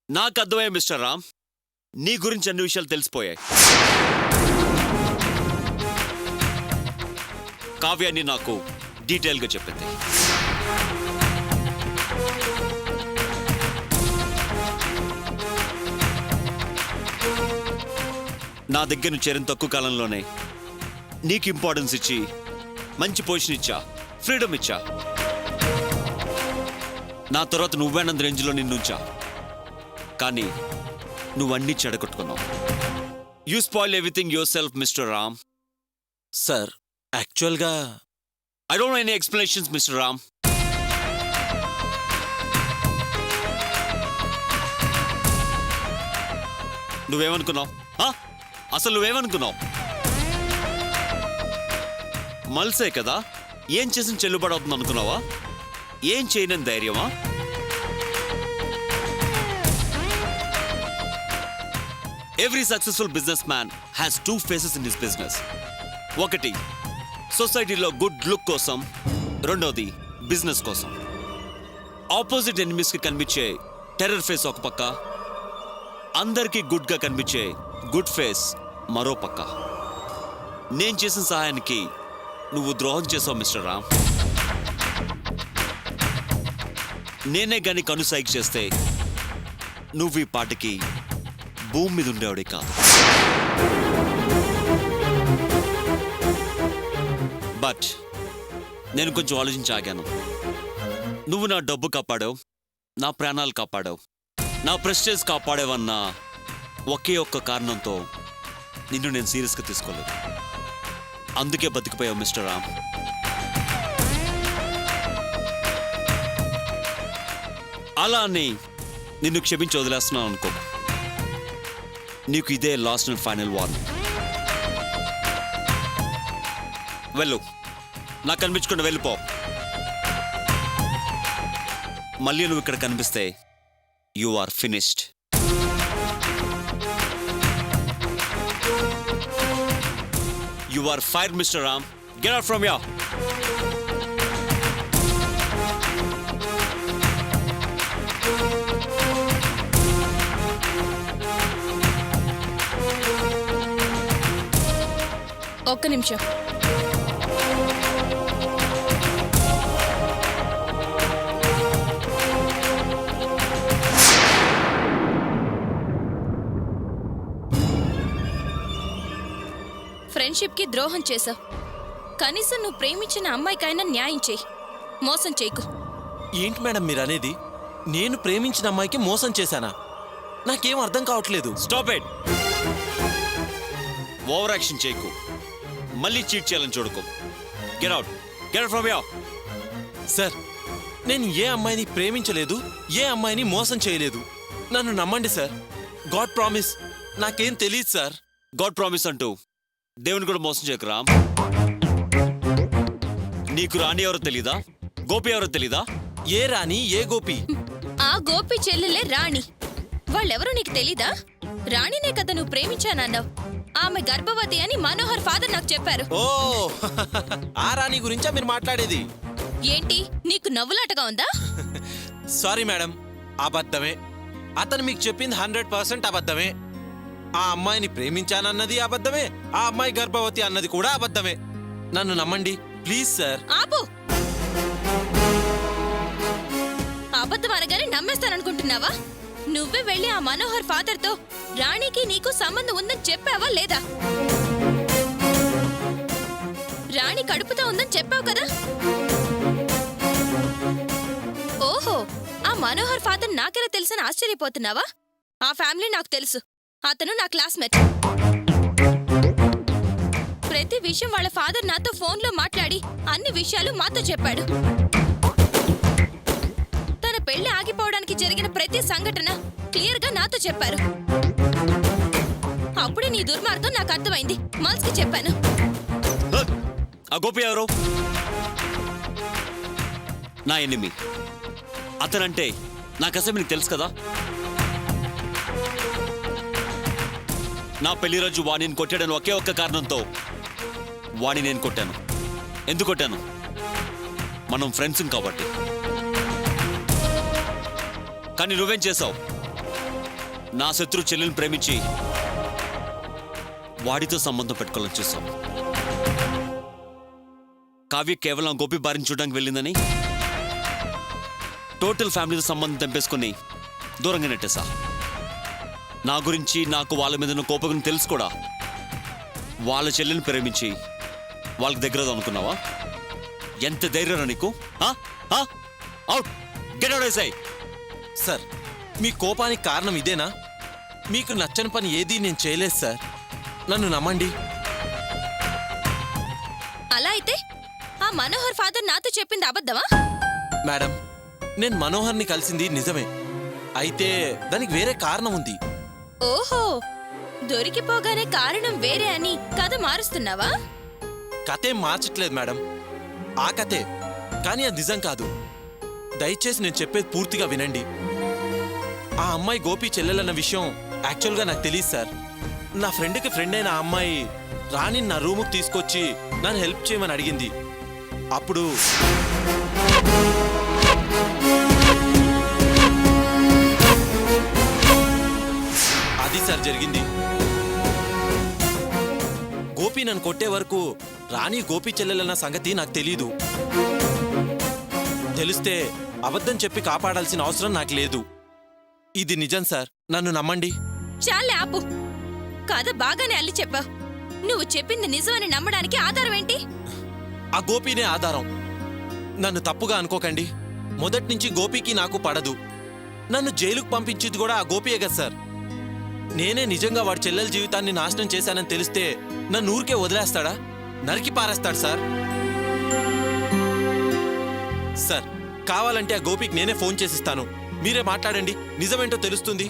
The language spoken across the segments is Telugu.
నాకు అర్థమయ్యే మిస్టర్ రామ్, నీ గురించి అన్ని విషయాలు తెలిసిపోయాయి. కావ్యాన్ని నాకు డీటెయిల్గా చెప్పింది. నా దగ్గర నుంచి చేరిన తక్కువ కాలంలోనే నీకు ఇంపార్టెన్స్ ఇచ్చి మంచి పొజిషన్ ఇచ్చా, ఫ్రీడమ్ ఇచ్చా. నా తర్వాత నువ్వేనంద రేంజ్లో నిన్నుంచా. కానీ నువ్వన్నీ చెడగొట్టుకున్నావు. You spoil everything yourself mister Ram. Sir యాక్చువల్గా I don't know any explanations mister Ram. నువ్వేమనుకున్నావు? అసలు నువ్వేమనుకున్నావు? మల్సే కదా, ఏం చేసిన చెల్లుబాటు అవుతుంది అనుకున్నావా? ఏం చేయనని ధైర్యమా? Every successful businessman has 2 faces in his business. ఒకటి సొసైటీలో గుడ్ లుక్ కోసం, రెండోది బిజినెస్ కోసం. ఆపోజిట్ ఎనిమీస్కి కనిపించే టెర్రర్ ఫేస్ ఒక పక్క, అందరికీ గుడ్గా కనిపించే గుడ్ ఫేస్ మరో పక్క. నేను చేసిన సహాయానికి నువ్వు ద్రోహం చేసావు మిస్టర్ రామ్. నేనే గాని కనుసైకి చేస్తే నువ్వు ఈ పాటికి భూమి మీద ఉండేవాడే కాదు. బట్ నేను కొంచెం ఆలోచించి ఆగాను. నువ్వు నా డబ్బు కాపాడావు, నా ప్రాణాలు కాపాడావు, నా ప్రెస్టేజ్ కాపాడేవన్న ఒకే ఒక్క కారణంతో నిన్ను నేను సీరియస్గా తీసుకోలేదు. అందుకే బతికిపోయావు మిస్టర్ రామ్. అలా అని నిన్ను క్షమించి వదిలేస్తున్నాను అనుకో. నీకు ఇదే లాస్ట్ అండ్ ఫైనల్ వార్నింగ్. వెళ్ళు, నాకు కనిపించకుండా వెళ్ళిపో. మళ్ళీ నువ్వు ఇక్కడ కనిపిస్తే you are finished. You are fired, Mr. Ram. Get out from here. ఒక్క నిమిషం. ఫ్రెండ్షిప్కి ద్రోహం చేశావు. కనీసం నువ్వు ప్రేమించిన అమ్మాయికైనా న్యాయం చేయి, మోసం చేయకు. ఏంటి మేడం మీరు అనేది? నేను ప్రేమించిన అమ్మాయికి మోసం చేశానా? నాకేం అర్థం కావట్లేదు. Stop it. ఓవర్ యాక్షన్ చేయకు. మళ్ళీ చీట్ చేయాలని చూడకు. Get out. Get out from here. Sir, నేను ఏ అమ్మాయిని ప్రేమించలేదు, ఏ అమ్మాయిని మోసం చేయలేదు. నన్ను నమ్మండి సార్. God promise. నాకేం తెలియదు సార్. గాడ్ ప్రామిస్ అంటూ దేవుని కూడా మోసం చేయకు రామ్. నీకు రాణి ఎవరో తెలీదా? గోపి ఎవరో తెలీదా? ఏ రాణి, ఏ గోపి? ఆ గోపి చెల్లెలే రాణి. వాళ్ళెవరో నీకు తెలీదా? రాణినే కదా నువ్వు ప్రేమించానన్నావు. ఆమె గర్భవతి అని మనోహర్ ఫాదర్ నాకు చెప్పారు. ఓ, ఆ రాణి గురించా మీరు మాట్లాడేది? ఏంటి నీకు నవ్వులాటగా ఉందా? సారీ మేడం, అబద్ధమే. అతను మీకు చెప్పింది 100% అబద్ధమే. ఆ అమ్మాయిని ప్రేమించానన్నది అబద్ధమే, ఆ అమ్మాయి గర్భవతి అన్నది కూడా అబద్ధమే. నన్ను నమ్మండి ప్లీజ్ సార్. ఆపు. అబద్ధం అనగానే నమ్మేస్తాననుకుంటున్నావా? నువ్వే వెళ్ళి ఆ మనోహర్ ఫాదర్ తో రాణికి నీకు సంబంధం ఉందని చెప్పావా లేదా? రాణి కడుపుతో ఉందని చెప్పావు కదా. ఓహో, ఆ మనోహర్ ఫాదర్ నాకెలా తెలుసని ఆశ్చర్యపోతున్నావా? ఆ ఫ్యామిలీ నాకు తెలుసు. అతను నా క్లాస్మేట్. ప్రతి విషయం వాళ్ళ ఫాదర్ నాతో ఫోన్లో మాట్లాడి అన్ని విషయాలు మాతో చెప్పాడు. తన పెళ్లి ఆగిపోవడానికి జరిగిన ప్రతి సంఘటన క్లియర్గా నాతో చెప్పారు. అప్పుడే నీ దుర్మార్గం నాకు అర్థమైంది. మల్స్కి చెప్పాను. ఆ గోపి ఎవరు? నా ఎనిమి. అతనంటే నాకు అసలు నీకు తెలుసు కదా. నా పెళ్లి రోజు వాణిని కొట్టాడని ఒకే ఒక్క కారణంతో వాణి నేను కొట్టాను. ఎందుకు కొట్టాను? మనం ఫ్రెండ్స్ కాబట్టి. కానీ నువ్వేం చేసావు? నా శత్రు చెల్లిని ప్రేమించి వాడితో సంబంధం పెట్టుకోవాలని చూసాం. కావ్య కేవలం గోపి బారిని చూడడానికి వెళ్ళిందని టోటల్ ఫ్యామిలీతో సంబంధం తెంపేసుకుని దూరంగా నెట్టేశా. నా గురించి నాకు వాళ్ళ మీద ఉన్న కోపం తెలుసు కూడా. వాళ్ళ చెల్లిని ప్రేమించి వాళ్ళకి దగ్గర అనుకున్నావా? ఎంత ధైర్యం నీకు? Out, get out I say. Sir, మీ కోపానికి కారణం ఇదేనా? మీకు నచ్చని పని ఏదీ నేను చేయలేదు సార్. నన్ను నమ్మండి. అలా అయితే ఆ మనోహర్ ఫాదర్ నాతో చెప్పింది అబద్ధమా? మేడం, నేను మనోహర్ని కలిసింది నిజమే. అయితే దానికి వేరే కారణం ఉంది. ఓహో, దొరికిపోగానే కారణం వేరే అని కథ మారుస్తున్నావా? కథేం మార్చట్లేదు మేడం, ఆ కథే. కానీ అది నిజం కాదు. దయచేసి నేను చెప్పేది పూర్తిగా వినండి. ఆ అమ్మాయి గోపి చెల్లెలన్న విషయం యాక్చువల్గా నాకు తెలియదు సార్. నా ఫ్రెండ్కి ఫ్రెండ్ అయిన ఆ అమ్మాయి రాణి నా రూముకి తీసుకొచ్చి నన్ను హెల్ప్ చేయమని అడిగింది. అప్పుడు అది సార్ జరిగింది. గోపి నన్ను కొట్టే వరకు రాణి గోపి చెల్లెలన్న సంగతి నాకు తెలీదు. తెలిస్తే అబద్ధం చెప్పి కాపాడాల్సిన అవసరం నాకు లేదు. ఇది నిజం సార్, నన్ను నమ్మండి. చాలే ఆపు. కథ బాగానే అల్లి చెప్పావు. నువ్వు చెప్పింది నిజమని నమ్మడానికి ఆధారం ఏంటి? ఆ గోపీనే ఆధారం. నన్ను తప్పుగా అనుకోకండి. మొదటి నుంచి గోపీకి నాకు పడదు. నన్ను జైలుకు పంపించింది కూడా ఆ గోపియే కదా సార్. నేనే నిజంగా వాడి చెల్లెల జీవితాన్ని నాశనం చేశానని తెలిస్తే నన్ను ఊరికే వదిలేస్తాడా? నరికి పారేస్తాడు సార్. సార్, కావాలంటే ఆ గోపికి నేనే ఫోన్ చేసిస్తాను. మీరే మాట్లాడండి, నిజమేంటో తెలుస్తుంది.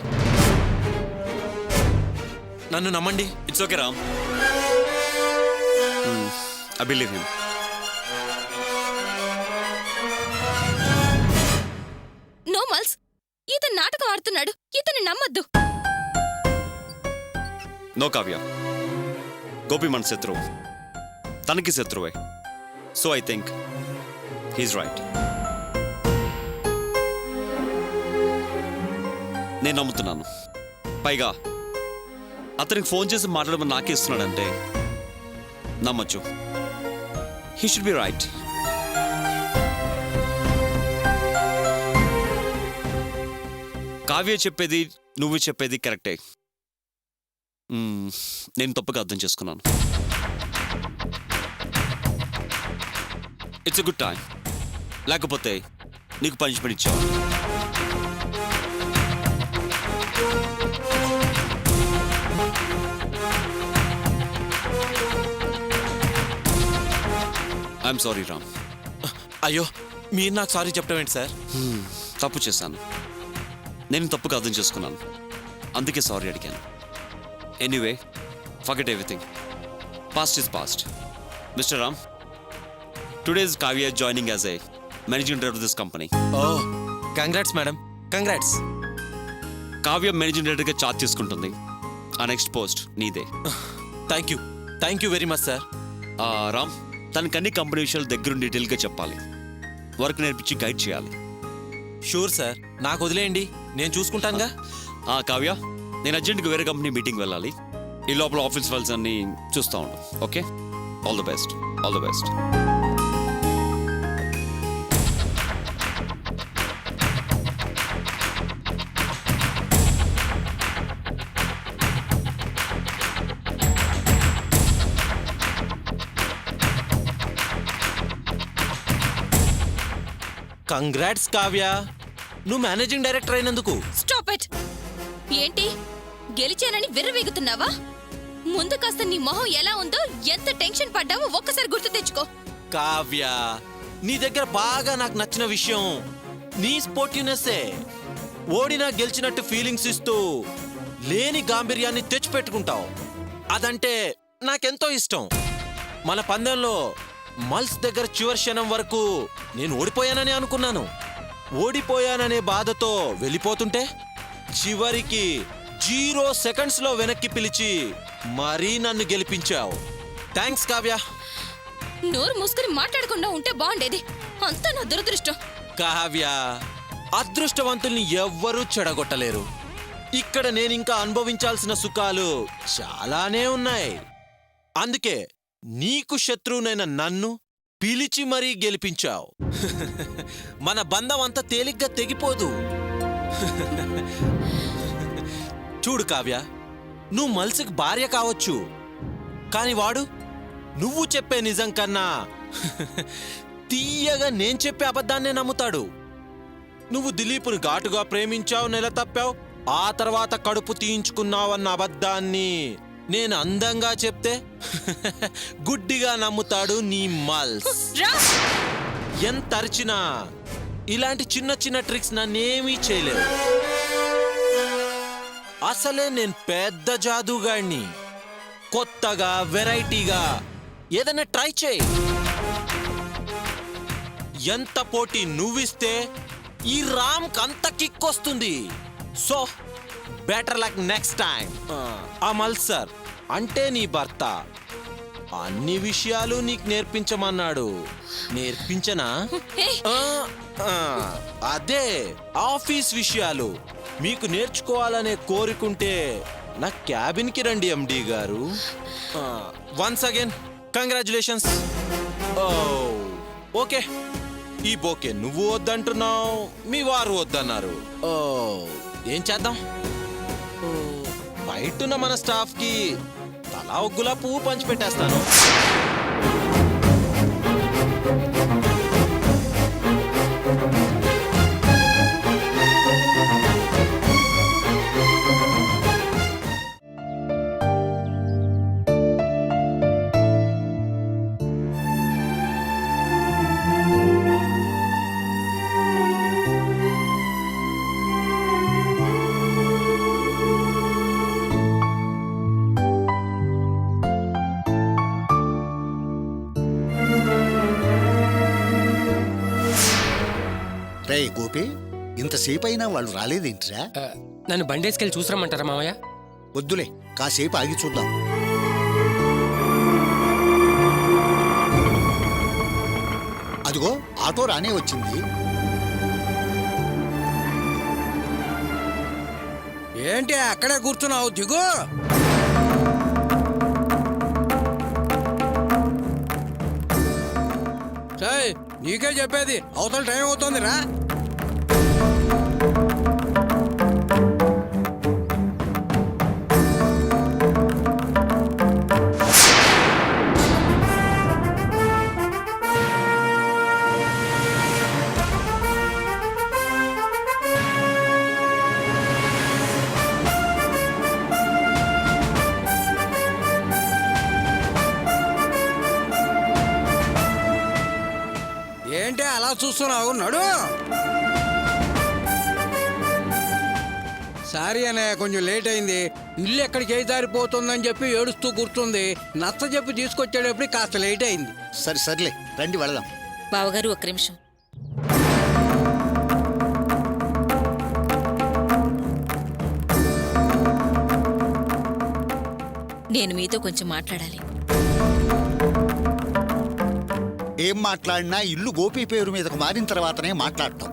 నన్ను నమ్మండి. It's okay Ram, I believe him. నోమల్స్, ఇతను నాటకం ఆడుతున్నాడు. ఇతన్ని నమ్మద్దు. నో కావ్య, గోపి మన శత్రువు, తనకి శత్రువే. So I think he's right. నేను నమ్ముతున్నాను. పైగా అతనికి ఫోన్ చేసి మాట్లాడమని నాకే ఇస్తున్నాడంటే నమ్మచ్చు. He should be right. Kavya చెప్పేది నువ్వు చెప్పేది కరెక్టే. నేను తప్పుగా అర్థం చేసుకున్నాను. It's a good time. లేకపోతే నీకు పనిష్మెంట్ ఇచ్చావు. I'm sorry Ram. అయ్యో, మీరు నాకు సారీ చెప్పడం ఏంటి సార్? తప్పు చేశాను. నేను తప్పుగా అర్థం చేసుకున్నాను, అందుకే సారీ అడిగాను. Anyway, forget everything. Past is past. Mister Ram, today is Kavya joining as a managing director of this company. Oh, congrats madam, congrats. Kavya managing డైరెక్టర్గా చార్జ్ తీసుకుంటుంది. ఆ నెక్స్ట్ పోస్ట్ నీదే. Thank you very much sir. Ram, తనకు అన్ని కంపెనీ విషయాలు దగ్గరుండి డీటెయిల్గా చెప్పాలి. వర్క్ నేర్పించి గైడ్ చేయాలి. షూర్ సార్, నాకు వదిలేయండి, నేను చూసుకుంటానుగా. కావ్య, నేను అర్జెంట్గా వేరే కంపెనీ మీటింగ్ వెళ్ళాలి. ఈ లోపల ఆఫీస్ ఫైల్స్ అన్ని చూస్తూ ఉండు. Okay, all the best. All the best. Congrats Kavya, నువ్వు మేనేజింగ్ డైరెక్టర్ అయినందుకు. Stop it. ఏంటి, గెలిచానని విర్రవీగుతున్నావా? ముందు కాస్త నీ మొహం ఎలా ఉందో, ఎంత టెన్షన్ పడ్డావో ఒక్కసారి గుర్తు తెచ్చుకో. కావ్య, నీ దగ్గర బాగా నాకు నచ్చిన విషయం నీ స్పోర్టివ్నెస్సే. ఓడినా గెలిచినట్టు ఫీలింగ్స్ ఇస్తూ లేని గాంభీర్యాన్ని తెచ్చిపెట్టుకుంటావు. అదంటే నాకెంతో ఇష్టం. మన పందెంలో మల్స్ దగ్గర చివరి క్షణం వరకు నేను ఓడిపోయానని అనుకున్నాను. ఓడిపోయాననే బాధతో వెళ్ళిపోతుంటే చివరికి 0 సెకండ్స్లో వెనక్కి పిలిచి మరీ నన్ను గెలిపించావు. థ్యాంక్స్ కావ్య. నోరు మూసుకుని మాట్లాడకుండా ఉంటే బాగుండేది. అంతా నా దురదృష్టం. కావ్య, అదృష్టవంతుల్ని ఎవ్వరూ చెడగొట్టలేరు. ఇక్కడ నేను ఇంకా అనుభవించాల్సిన సుఖాలు చాలానే ఉన్నాయి. అందుకే నీకు శత్రువునైన నన్ను పిలిచి మరీ గెలిపించావు. మన బంధం అంత తేలిగ్గా తెగిపోదు. చూడు కావ్య, నువ్వు మల్సికి భార్య కావచ్చు, కాని వాడు నువ్వు చెప్పే నిజం కన్నా తీయగా నేను చెప్పే అబద్ధాన్నే నమ్ముతాడు. నువ్వు దిలీపుని ఘాటుగా ప్రేమించావు, నెల తప్పావు, ఆ తర్వాత కడుపు తీయించుకున్నావన్న అబద్ధాన్ని నేను అందంగా చెప్తే గుడ్డిగా నమ్ముతాడు నీ మల్స్. ఎంత అరిచినా ఇలాంటి చిన్న చిన్న ట్రిక్స్ నన్నేమీ చేయలేవు. అసలే నేను పెద్ద జాదుగాడిని. కొత్తగా వెరైటీగా ఏదైనా ట్రై చేయి. ఎంత పోటీ నువ్విస్తే ఈ రామ్కి అంత కిక్ వస్తుంది. So better luck next time. Amal sir అంటే నీ భర్త అన్ని విషయాలు నీకు నేర్పించమన్నాడు. నేర్పించనా? అదే ఆఫీస్ విషయాలు మీకు నేర్చుకోవాలనే కోరికుంటే నా క్యాబిన్కి రండి ఎండి గారు. Once again congratulations. ఓకే, ఈ బోకే నువ్వు వద్దంటున్నావు, మీ వారు వద్దన్నారు. ఏం చేద్దాం? బయటున్న మన స్టాఫ్ కి తలా ఒగ్గులా పువ్వు పంచిపెట్టేస్తాను. రే గోపి, ఇంతసేపు అయినా వాళ్ళు రాలేదేంటిరా? నన్ను బండేసుకెళ్ళి చూసిరమ్మంటారా మామయ్య? వద్దులే, కాసేపు ఆగి చూద్దాం. అదిగో ఆటో రానే వచ్చింది. ఏంటి అక్కడే కూర్చున్నావు? దిగు. సై నీకే చెప్పేది, అవతల టైం అవుతుంది రా. ఏంటి అలా చూస్తున్నావు? నడు. సారీ అనే కొంచెం లేట్ అయింది. ఇల్లు ఎక్కడికి ఏ జారిపోతుందని చెప్పి ఏడుస్తూ కూర్చుంది. నచ్చ చెప్పి తీసుకొచ్చేటప్పుడు కాస్త లేట్ అయింది. సర్లే రండి వెళదాం. బావగారు ఒక్క నిమిషం. నేను మీతో కొంచెం మాట్లాడాలి. ఏం మాట్లాడినా ఇల్లు గోపి పేరు మీదకు మారిన తర్వాతనే మాట్లాడటం.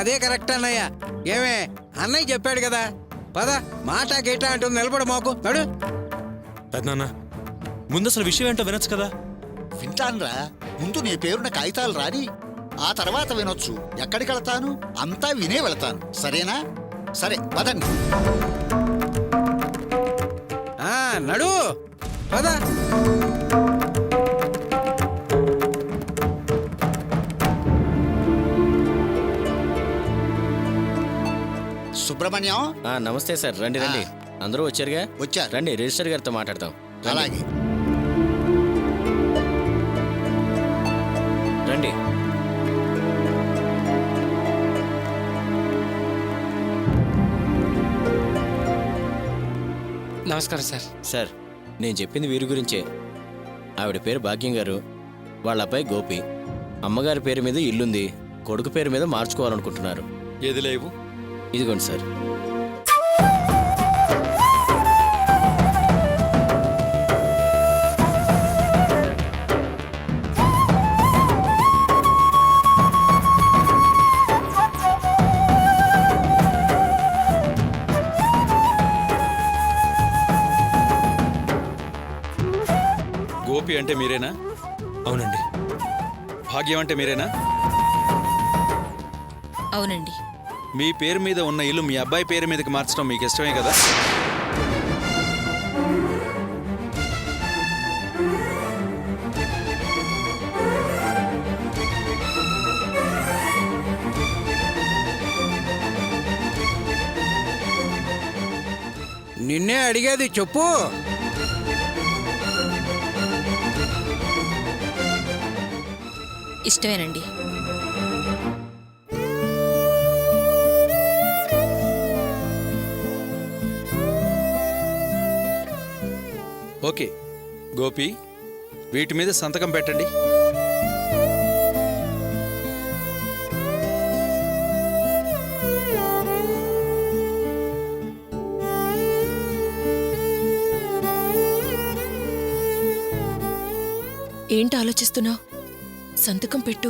అదే కరెక్ట్ అన్నయ్య. ఏమే అన్నయ్య చెప్పాడు కదా, పద మాట గేట అంటుంది. నిలబడ మాకు. నడు. పెద్దనాన్న, ముందు అసలు విషయం ఏంటో వినొచ్చు కదా. వింటాన్రా, ముందు నీ పేరున కాగితాలు రాని, ఆ తర్వాత వినొచ్చు. ఎక్కడికి వెళతాను అంతా వినే వెళతాను. సరేనా? సరే పదండి. నడు. పద. సుబ్రహ్మణ్యం. నమస్తే సార్, రండి రండి. అందరూ వచ్చారుగా? వచ్చారు. రండి, రిజిస్టర్ గారితో మాట్లాడతాం. అలాగే రండి. నమస్కారం సార్. సార్, నేను చెప్పింది వీరి గురించే. ఆవిడ పేరు భాగ్యం గారు, వాళ్ళ అబ్బాయి గోపి. అమ్మగారి పేరు మీద ఇల్లుంది, కొడుకు పేరు మీద మార్చుకోవాలనుకుంటున్నారు. ఏది లేవు. ఇదిగోండి సార్. అంటే మీరేనా? అవునండి. భాగ్యం అంటే మీరేనా? అవునండి. మీ పేరు మీద ఉన్న ఇల్లు మీ అబ్బాయి పేరు మీదకి మార్చడం మీకు ఇష్టమే కదా? నిన్నే అడిగేది చెప్పు. ఇష్టమేనండి. ఓకే గోపి, వీటి మీద సంతకం పెట్టండి. ఏంటి ఆలోచిస్తున్నావు? సంతకం పెట్టు.